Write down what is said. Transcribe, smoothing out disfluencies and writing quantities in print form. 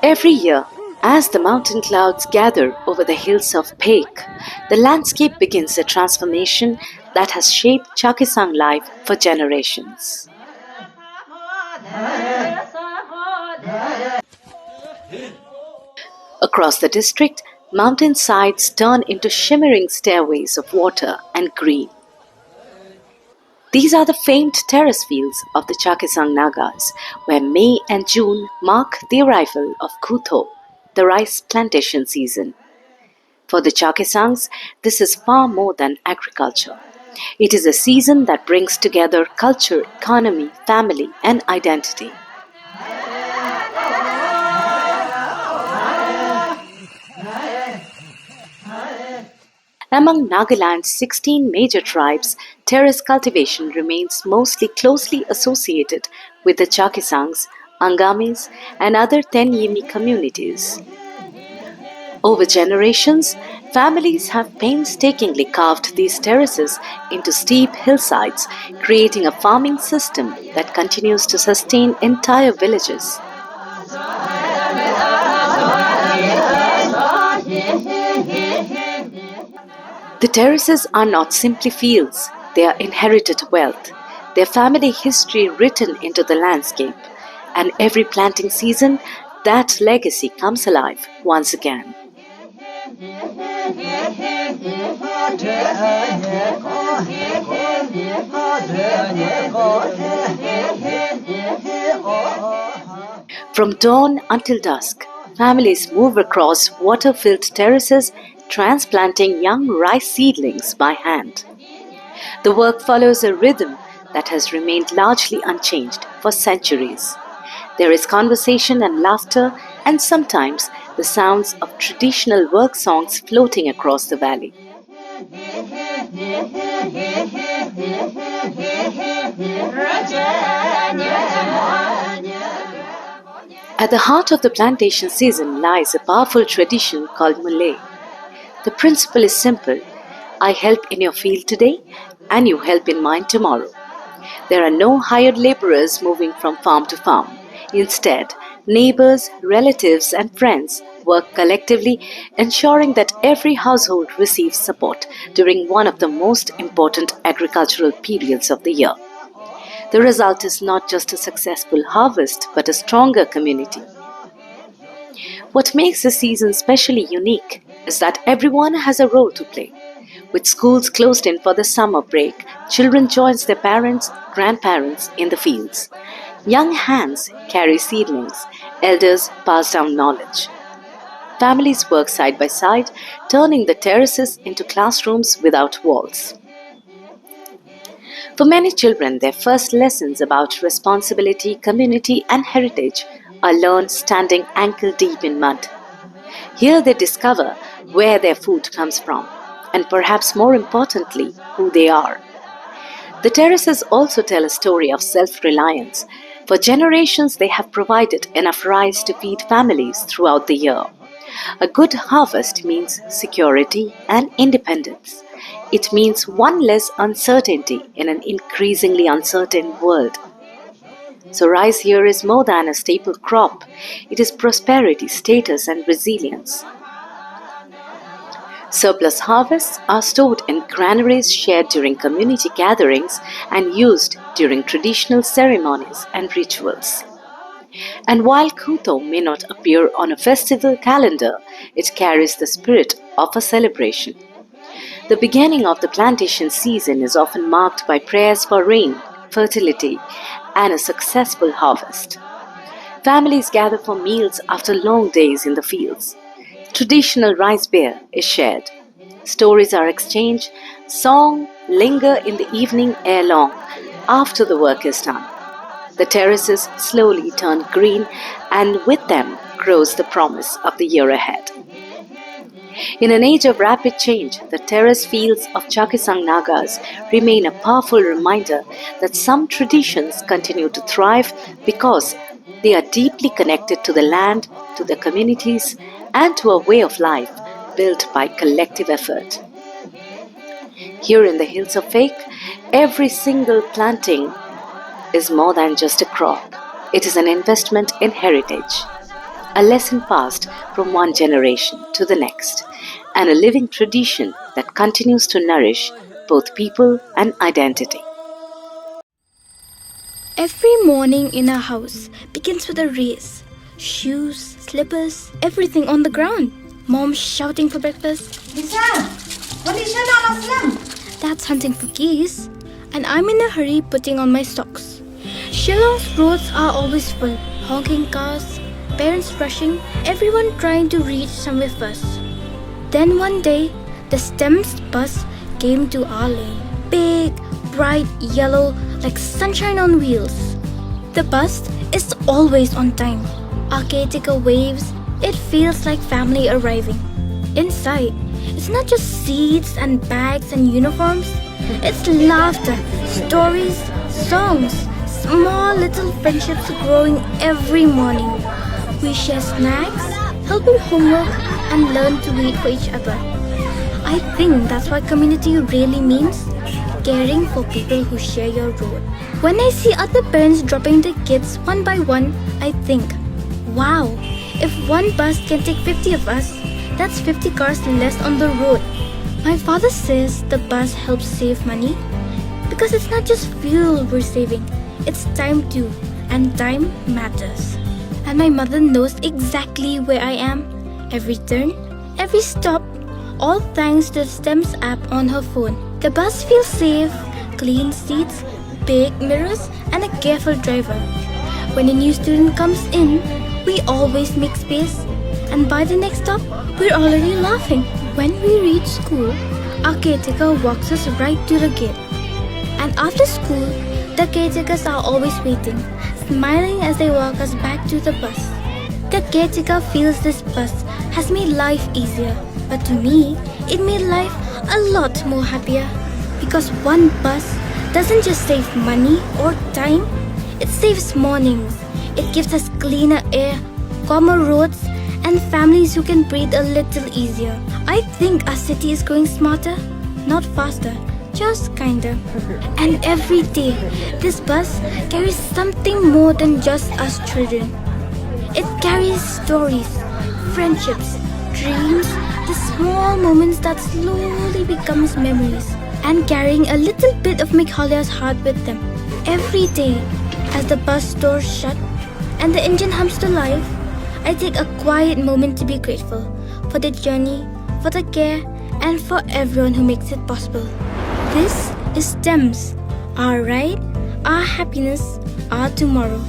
Every year, as the mountain clouds gather over the hills of Peak, the landscape begins a transformation that has shaped Chakhesang life for generations. Across the district, mountain sides turn into shimmering stairways of water and green. These are the famed terrace fields of the Chakhesang Nagas, where May and June mark the arrival of Khutho, the rice plantation season. For the Chakhesangs, this is far more than agriculture. It is a season that brings together culture, economy, family, and identity. Among Nagaland's 16 major tribes, terrace cultivation remains mostly closely associated with the Chakhesangs, Angamis, and other Tenyimi communities. Over generations, families have painstakingly carved these terraces into steep hillsides, creating a farming system that continues to sustain entire villages. The terraces are not simply fields, they are inherited wealth, their family history written into the landscape, and every planting season, that legacy comes alive once again. From dawn until dusk, families move across water-filled terraces, transplanting young rice seedlings by hand. The work follows a rhythm that has remained largely unchanged for centuries. There is conversation and laughter, and sometimes the sounds of traditional work songs floating across the valley. At the heart of the plantation season lies a powerful tradition called Mulay. The principle is simple: I help in your field today, and you help in mine tomorrow. There are no hired laborers moving from farm to farm. Instead, neighbors, relatives, and friends work collectively, ensuring that every household receives support during one of the most important agricultural periods of the year. The result is not just a successful harvest, but a stronger community. What makes this season especially unique is that everyone has a role to play. With schools closed in for the summer break, children join their parents, grandparents in the fields. Young hands carry seedlings, elders pass down knowledge. Families work side by side, turning the terraces into classrooms without walls. For many children, their first lessons about responsibility, community, and heritage are learned standing ankle deep in mud. Here they discover where their food comes from, and perhaps more importantly, who they are. The terraces also tell a story of self-reliance. For generations, they have provided enough rice to feed families throughout the year. A good harvest means security and independence. It means one less uncertainty in an increasingly uncertain world. So rice here is more than a staple crop. It is prosperity, status, and resilience. Surplus harvests are stored in granaries shared during community gatherings and used during traditional ceremonies and rituals. And while Khutho may not appear on a festival calendar, it carries the spirit of a celebration. The beginning of the plantation season is often marked by prayers for rain, fertility, and a successful harvest. Families gather for meals after long days in the fields. Traditional rice beer is shared. Stories are exchanged. Songs linger in the evening air long after the work is done. The terraces slowly turn green, and with them grows the promise of the year ahead. In an age of rapid change, the terrace fields of Chakhesang Nagas remain a powerful reminder that some traditions continue to thrive because they are deeply connected to the land, to the communities, and to a way of life built by collective effort. Here in the hills of Fake, every single planting is more than just a crop. It is an investment in heritage, a lesson passed from one generation to the next, and a living tradition that continues to nourish both people and identity. Every morning in our house begins with a race. Shoes, slippers, everything on the ground. Mom shouting for breakfast. That's hunting for geese. And I'm in a hurry putting on my socks. Shillong's roads are always full. Honking cars, parents rushing, everyone trying to reach somewhere first. Then one day, the STEM's bus came to our lane. Big, bright yellow, like sunshine on wheels. The bus is always on time. Our caretaker waves. It feels like family arriving. Inside, it's not just seats and bags and uniforms. It's laughter, stories, songs, small little friendships growing every morning. We share snacks, help in homework, and learn to wait for each other. I think that's what community really means. Caring for people who share your road. When I see other parents dropping their kids one by one, I think, wow, if one bus can take 50 of us, that's 50 cars less on the road. My father says the bus helps save money because it's not just fuel we're saving, it's time too, and time matters. And my mother knows exactly where I am, every turn, every stop, all thanks to the STEM's app on her phone. The bus feels safe, clean seats, big mirrors, and a careful driver. When a new student comes in, we always make space, and by the next stop, we're already laughing. When we reach school, our caretaker walks us right to the gate. And after school, the caretakers are always waiting, smiling as they walk us back to the bus. The caretaker feels this bus has made life easier, but to me, it made life a lot more happier. Because one bus doesn't just save money or time, it saves mornings. It gives us cleaner air, calmer roads, and families who can breathe a little easier. I think our city is growing smarter, not faster, just kinder. And every day, this bus carries something more than just us children. It carries stories, friendships, dreams, the small moments that slowly becomes memories, and carrying a little bit of Meghalaya's heart with them. Every day, as the bus doors shut and the engine hums to life, I take a quiet moment to be grateful for the journey, for the care, and for everyone who makes it possible. This is STEMS, our ride, our happiness, our tomorrow.